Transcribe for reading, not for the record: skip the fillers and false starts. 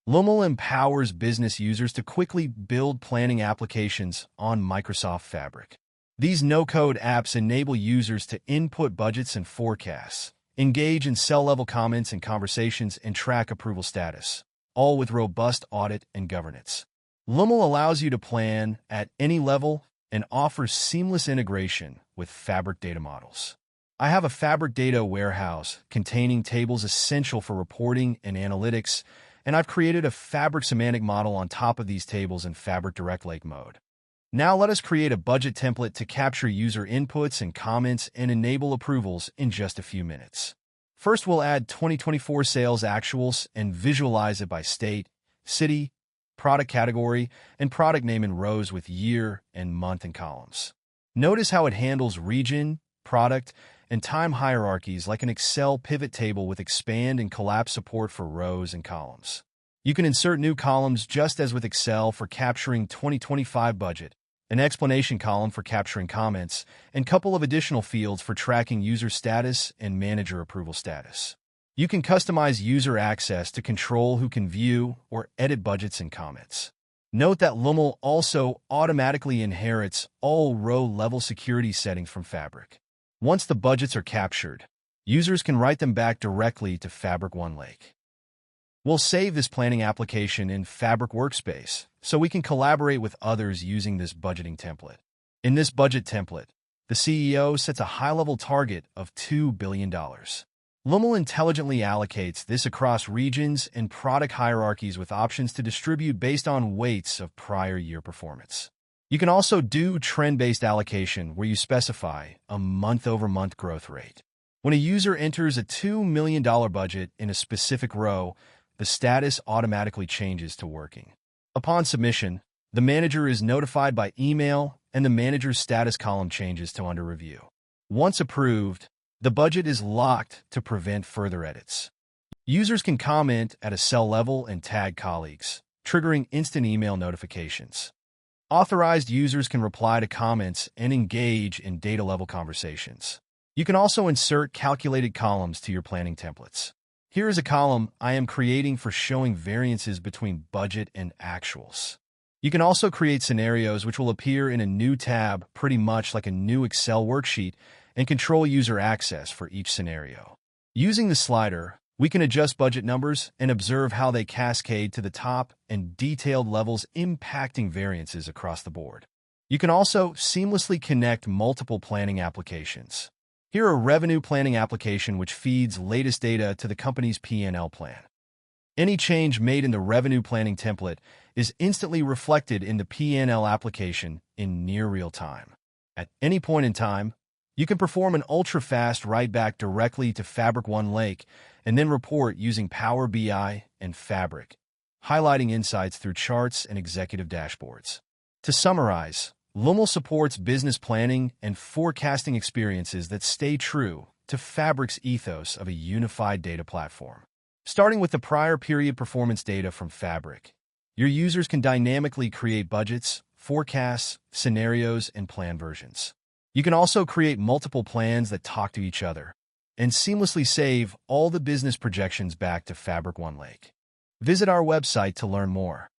Lumel empowers business users to quickly build planning applications on Microsoft Fabric. These no-code apps enable users to input budgets and forecasts, engage in cell-level comments and conversations, and track approval status, all with robust audit and governance. Lumel allows you to plan at any level and offers seamless integration with Fabric data models. I have a Fabric data warehouse containing tables essential for reporting and analytics, and I've created a Fabric semantic model on top of these tables in Fabric Direct Lake mode. Now let us create a budget template to capture user inputs and comments and enable approvals in just a few minutes. First, we'll add 2024 sales actuals and visualize it by state, city, product category, and product name in rows with year and month in columns. Notice how it handles region, product, and time hierarchies like an Excel pivot table with expand and collapse support for rows and columns. You can insert new columns just as with Excel for capturing 2025 budget, an explanation column for capturing comments, and a couple of additional fields for tracking user status and manager approval status. You can customize user access to control who can view or edit budgets and comments. Note that Lumel also automatically inherits all row-level security settings from Fabric. Once the budgets are captured, users can write them back directly to Fabric OneLake. We'll save this planning application in Fabric Workspace so we can collaborate with others using this budgeting template. In this budget template, the CEO sets a high-level target of $2 billion. Lumel intelligently allocates this across regions and product hierarchies with options to distribute based on weights of prior year performance. You can also do trend-based allocation where you specify a month-over-month growth rate. When a user enters a $2 million budget in a specific row, the status automatically changes to working. Upon submission, the manager is notified by email and the manager's status column changes to under review. Once approved, the budget is locked to prevent further edits. Users can comment at a cell level and tag colleagues, triggering instant email notifications. Authorized users can reply to comments and engage in data-level conversations. You can also insert calculated columns to your planning templates. Here is a column I am creating for showing variances between budget and actuals. You can also create scenarios which will appear in a new tab, pretty much like a new Excel worksheet, and control user access for each scenario. Using the slider, we can adjust budget numbers and observe how they cascade to the top and detailed levels impacting variances across the board. You can also seamlessly connect multiple planning applications. Here, a revenue planning application which feeds latest data to the company's P&L plan. Any change made in the revenue planning template is instantly reflected in the P&L application in near real time. At any point in time, you can perform an ultra-fast write-back directly to Fabric OneLake and then report using Power BI and Fabric, highlighting insights through charts and executive dashboards. To summarize, Lumel supports business planning and forecasting experiences that stay true to Fabric's ethos of a unified data platform. Starting with the prior period performance data from Fabric, your users can dynamically create budgets, forecasts, scenarios, and plan versions. You can also create multiple plans that talk to each other and seamlessly save all the business projections back to Fabric OneLake. Visit our website to learn more.